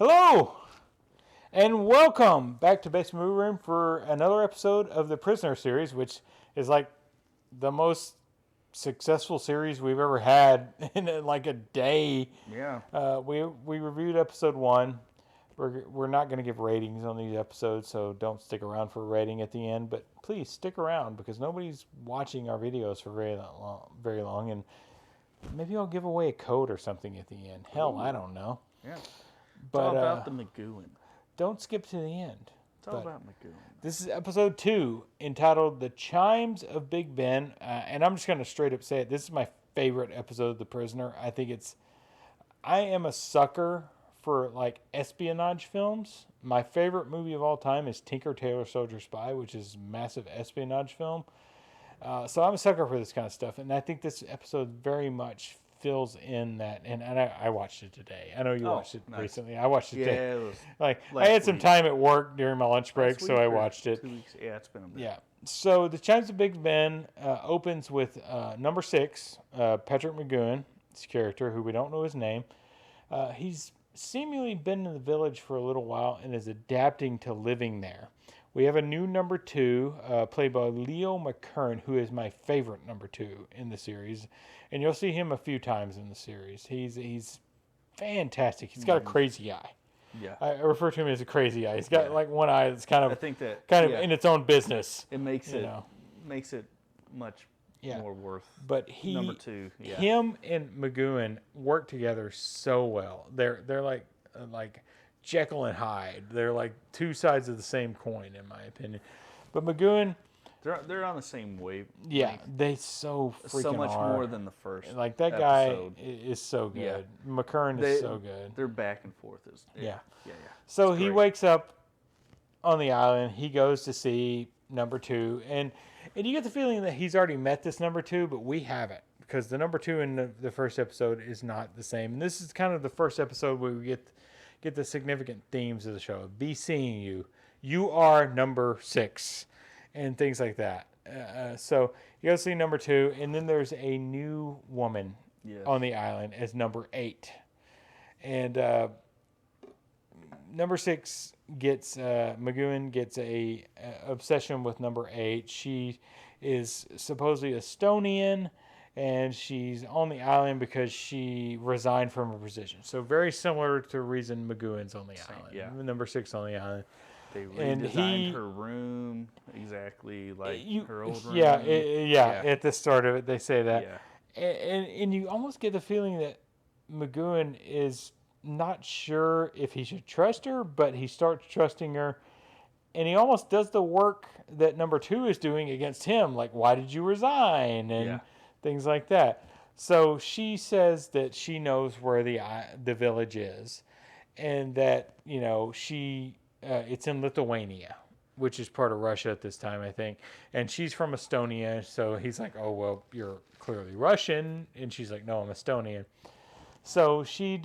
Hello, and welcome back to Basement Movie Room for another episode of the Prisoner series, which is like the most successful series we've ever had in like a day. Yeah. We reviewed episode one. We're not going to give ratings on these episodes, so don't stick around for a rating at the end. But please stick around because nobody's watching our videos for very long, and maybe I'll give away a code or something at the end. Hell, I don't know. Yeah. It's But all about the McGowan. don't skip to the end. It's all about McGowan. This is episode 2, entitled "The Chimes of Big Ben," and I'm just going to straight up say it. This is my favorite episode of The Prisoner. I am a sucker for like espionage films. My favorite movie of all time is Tinker Tailor Soldier Spy, which is a massive espionage film. So I'm a sucker for this kind of stuff, and I think this episode very much fills in that. And I watched it today. I know you watched it recently. I watched it today. Yeah, it was Like I had some time at work during my lunch break, so I watched it. 2 weeks. Yeah, it's been a bit. Yeah. So the Chimes of Big Ben opens with number 6, Patrick McGowan, his character, who we don't know his name. He's seemingly been in the village for a little while and is adapting to living there. We have a new number 2, played by Leo McKern, who is my favorite number 2 in the series, and you'll see him a few times in the series. He's fantastic. He's got a crazy eye. Yeah. I refer to him as a crazy eye. He's got like one eye that's kind of I think that in its own business. it makes it know. makes it much more worth. But number 2. Yeah. him and McGowan work together so well. They're like Jekyll and Hyde. They're like two sides of the same coin, in my opinion. But McGowan, They're on the same wave. yeah, they so freaking so much are. more than the first. Like that episode. guy is so good. Yeah. McKern is so good. They're back and forth. Yeah. Yeah. So It's he great. wakes up on the island. He goes to see number 2, and you get the feeling that he's already met this number 2, but we haven't, because the number 2 in the first episode is not the same. And this is kind of the first episode where we get the significant themes of the show. Be seeing you. You are number 6, and things like that. So you go see number 2, and then there's a new woman on the island as number 8, and number 6 gets McGowan gets a obsession with number 8. She is supposedly Estonian, and she's on the island because she resigned from her position. So very similar to the reason McGowan's on the island. Yeah. Number 6 on the island. They redesigned her room exactly like her old room. Yeah. At the start of it, they say that. Yeah. And you almost get the feeling that McGowan is not sure if he should trust her, but he starts trusting her, and he almost does the work that number 2 is doing against him, like, why did you resign, and things like that. So she says that she knows where the village is, and that she it's in Lithuania, which is part of Russia at this time, I think, and she's from Estonia. So he's like, oh well, you're clearly Russian, and she's like, no, I'm Estonian. So she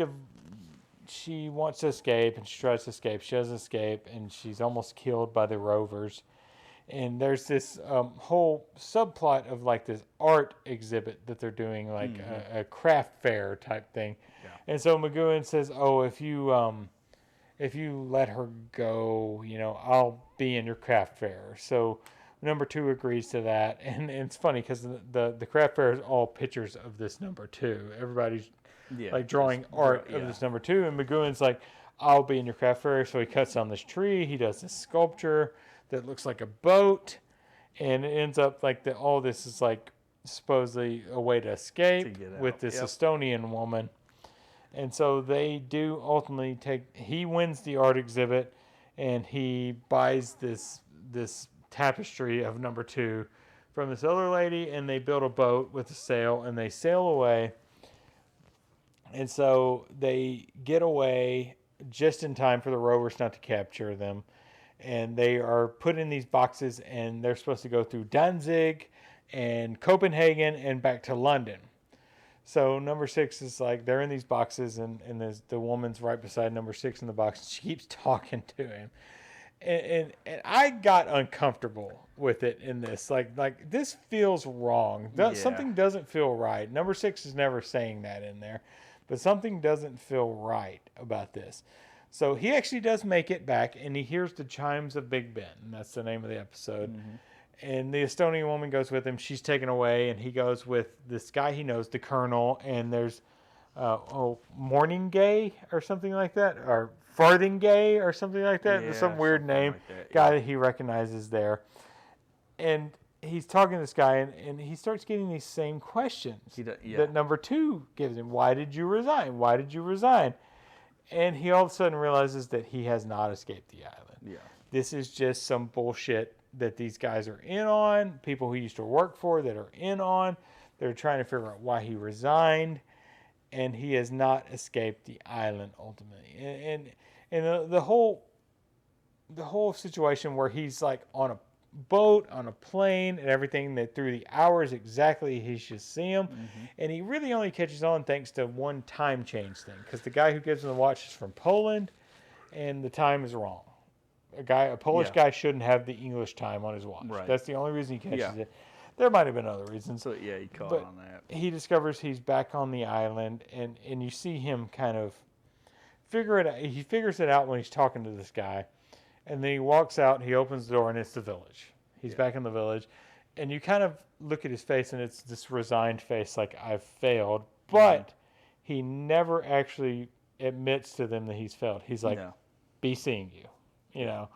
wants to escape, and she tries to escape. She doesn't escape, and she's almost killed by the rovers. And there's this whole subplot of like this art exhibit that they're doing, like a craft fair type thing. Yeah. And so McGowan says, "Oh, if you let her go, I'll be in your craft fair." So number 2 agrees to that, and it's funny because the craft fair is all pictures of this number 2. Everybody's like drawing art of this number 2, and McGowan's like, I'll be in your craft fair. So he cuts down this tree. He does this sculpture that looks like a boat, and it ends up like all this is like supposedly a way to escape with this Estonian woman. And so they do ultimately he wins the art exhibit, and he buys this tapestry of number 2 from this other lady, and they build a boat with a sail, and they sail away. And so they get away just in time for the rovers not to capture them. And they are put in these boxes, and they're supposed to go through Danzig and Copenhagen and back to London. So number 6 is like, they're in these boxes, and the woman's right beside number 6 in the box. She keeps talking to him. And I got uncomfortable with it in this. Like this feels wrong. Something doesn't feel right. Number 6 is never saying that in there. But something doesn't feel right about this. So he actually does make it back, and he hears the chimes of Big Ben. That's the name of the episode. Mm-hmm. And the Estonian woman goes with him. She's taken away, and he goes with this guy he knows, the colonel. And there's Morning Gay or something like that, or Farthing Gay or something like that. There's some weird name like that, guy that he recognizes there. And he's talking to this guy, and he starts getting these same questions that number 2 gives him. Why did you resign? Why did you resign? And he all of a sudden realizes that he has not escaped the island. Yeah. This is just some bullshit that these guys are in on, people he used to work for that are in on. They're trying to figure out why he resigned, and he has not escaped the island ultimately. And the whole situation where he's like on a boat, on a plane, and everything, that through the hours exactly he should see him. Mm-hmm. And he really only catches on thanks to one time change thing, because the guy who gives him the watch is from Poland, and the time is wrong. A Polish guy shouldn't have the English time on his watch. Right. That's the only reason he catches it. There might have been other reasons. So yeah, he caught on that. He discovers he's back on the island, and you see him kind of figure it out. He figures it out when he's talking to this guy. And then he walks out, he opens the door, and it's the village. He's back in the village. And you kind of look at his face, and it's this resigned face, like, I've failed. But he never actually admits to them that he's failed. He's like, be seeing you. You know,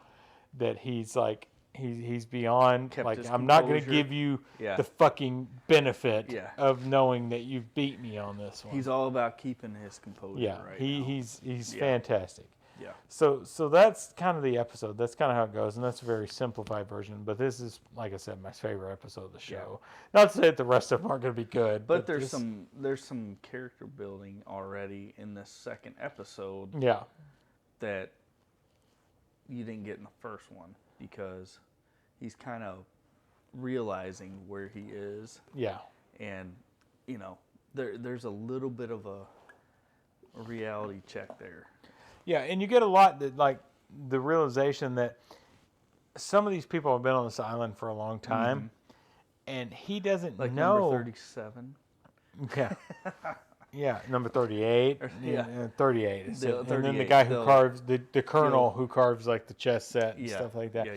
that he's like, he's beyond, like, I'm not going to give you the fucking benefit of knowing that you've beat me on this one. He's all about keeping his composure right now. He's fantastic. Yeah. So that's kind of the episode. That's kind of how it goes, and that's a very simplified version. But this is, like I said, my favorite episode of the show. Yeah. Not to say that the rest of them aren't going to be good, but there's some character building already in this second episode. Yeah. That you didn't get in the first one, because he's kind of realizing where he is. Yeah. And there's a little bit of a reality check there. Yeah, and you get a lot that, like, the realization that some of these people have been on this island for a long time, and he doesn't know. Number 37. Yeah. Yeah, number 38. Yeah. 38. And then the guy who carves, the colonel who carves, like, the chess set and stuff like that. Yeah.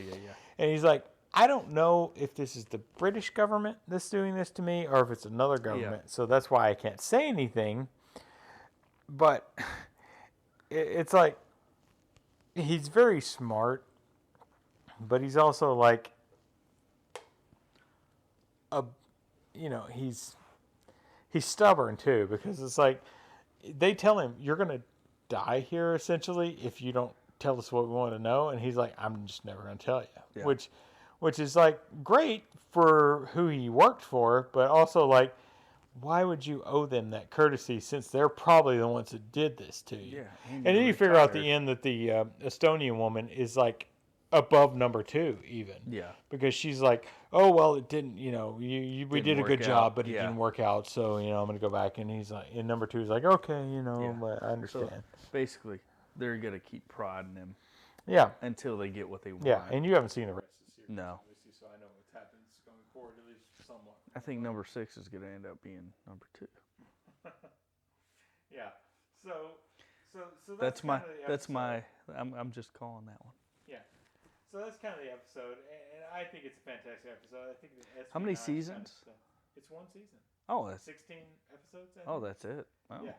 And he's like, I don't know if this is the British government that's doing this to me or if it's another government, so that's why I can't say anything. But it's like, he's very smart, but he's also like he's stubborn too, because it's like they tell him, you're gonna die here essentially if you don't tell us what we want to know, and he's like, I'm just never gonna tell you. Which is like great for who he worked for, but also like, why would you owe them that courtesy, since they're probably the ones that did this to you? Yeah, and then you figure out at the end that the Estonian woman is like above number 2 even. Yeah. Because she's like, oh, well, it didn't, we did a good job, but it didn't work out, so, I'm going to go back. And he's like, and number 2 is like, okay, but I understand. So basically, they're going to keep prodding him. Yeah. Until they get what they want. Yeah, and you haven't seen the rest of the series. No. So I know what happens going forward, at least somewhat. I think number 6 is going to end up being number 2. Yeah. So that's my I'm just calling that one. Yeah. So that's kind of the episode, and I think it's a fantastic episode. I think how many seasons? It's one season. Oh, that's 16 episodes. Oh, that's it. Oh. Yeah.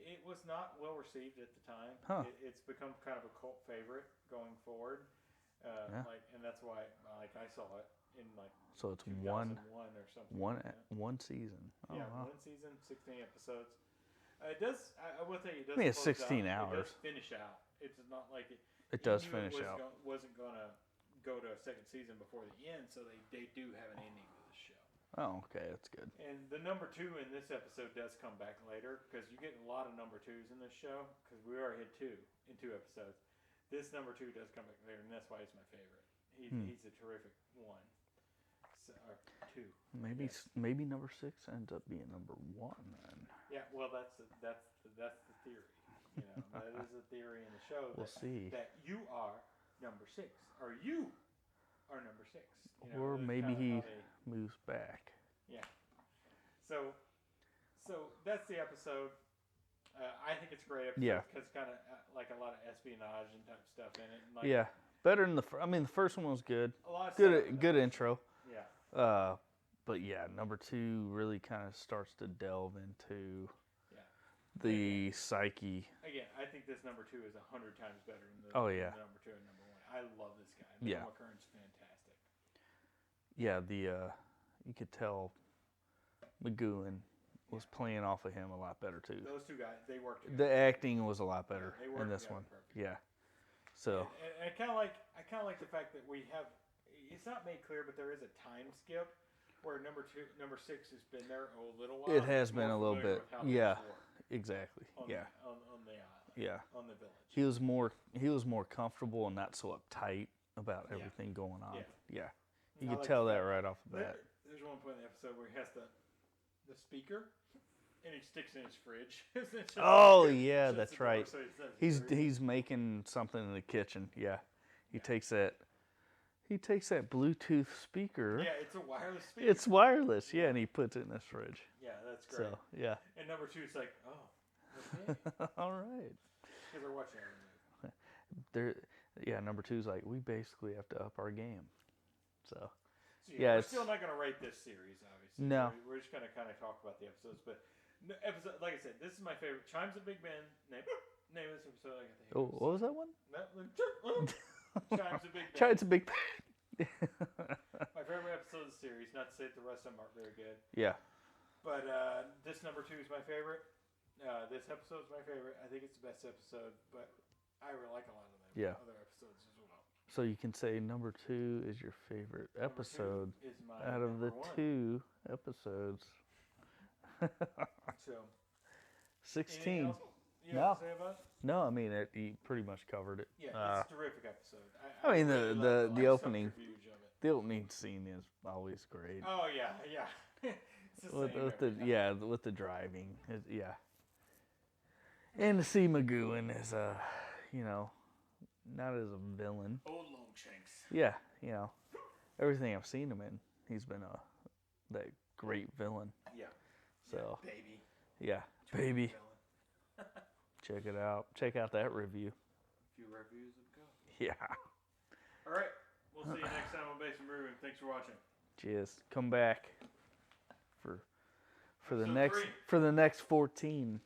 It was not well received at the time. Huh. It's become kind of a cult favorite going forward. And that's why I saw it in so it's 2001 or something. One season. Oh, yeah, wow. 1 season, 16 episodes. It does. I will tell you, it does. I mean, it's 16 hours. It does finish out. It's not like it. It does finish out. Wasn't gonna go to a second season before the end, so they do have an ending to the show. Oh, okay, that's good. And the number 2 in this episode does come back later, because you get a lot of number 2s in this show, because we already had 2 in 2 episodes. This number 2 does come back later, and that's why he's my favorite. He's a terrific one. So, or 2. Maybe number 6 ends up being number 1 then. Yeah, well, that's the theory. That is a theory in the show. We'll see. That you are number 6, or you are number 6. Or maybe he moves back. Yeah. So that's the episode. I think it's a great episode Yeah. because it's kind of like a lot of espionage and type stuff in it. And like Yeah, better than the first one was good. a lot of Good, setup. good intro. Yeah. But yeah, number 2 really kind of starts to delve into Yeah. the psyche. Again, I think this number 2 is 100 times better than the, Oh, yeah. than the number 2 and number 1. I love this guy. Yeah. Bill McKern's fantastic. Yeah, you could tell McGowan was playing off of him a lot better too. Those two guys, they worked together. The acting was a lot better They worked in this together one. perfectly. Yeah. So And I kind of like the fact that we have. It's not made clear, but there is a time skip where number 6 has been there a little while. it has He's been more a little familiar bit. with how things Yeah. work Exactly. on Yeah. on the island. Yeah. On the village. He was more comfortable and not so uptight about everything going on. Yeah. You could tell that right off the bat. There's one point in the episode where he has the speaker, and he sticks it in his fridge. Oh yeah, that's right. So He's making something in the kitchen. Yeah. He takes that Bluetooth speaker. Yeah, it's a wireless speaker. It's wireless, yeah, and he puts it in his fridge. Yeah, that's great. So yeah. And number 2 is like, oh, okay. All right. Because they're watching everything. Number 2 is like, we basically have to up our game. So So, yeah, we're it's still not going to rate this series, obviously. No. We're just going to kind of talk about the episodes. But episode, like I said, this is my favorite. Chimes of Big Ben. Name of this episode. I got the oh, what was that one? Chimes of Big Ben. Chimes of Big Ben. My favorite episode of the series. Not to say that the rest of them aren't very good. Yeah. But this number 2 is my favorite. This episode is my favorite. I think it's the best episode, but I really like a lot of them. Other episodes as well. So you can say number 2 is your favorite episode is my out of the number 1. 2 episodes. So 16. else you have to say about it? No, I mean you pretty much covered it. Yeah, it's a terrific episode. I mean really like the opening subterfuge of it. the opening scene is always great. Oh yeah. It's the same with every time. with the driving, yeah. And to see McGowan as not as a villain. Old Longshanks. Yeah, everything I've seen him in, he's been that great villain. Yeah. So Baby. yeah, baby. Villain. Check it out. Check out that review. A few reviews of go. Yeah. All right. We'll see you next time on Basement Brewing. Thanks for watching. Cheers. Come back for the Episode next 3. for the next 14.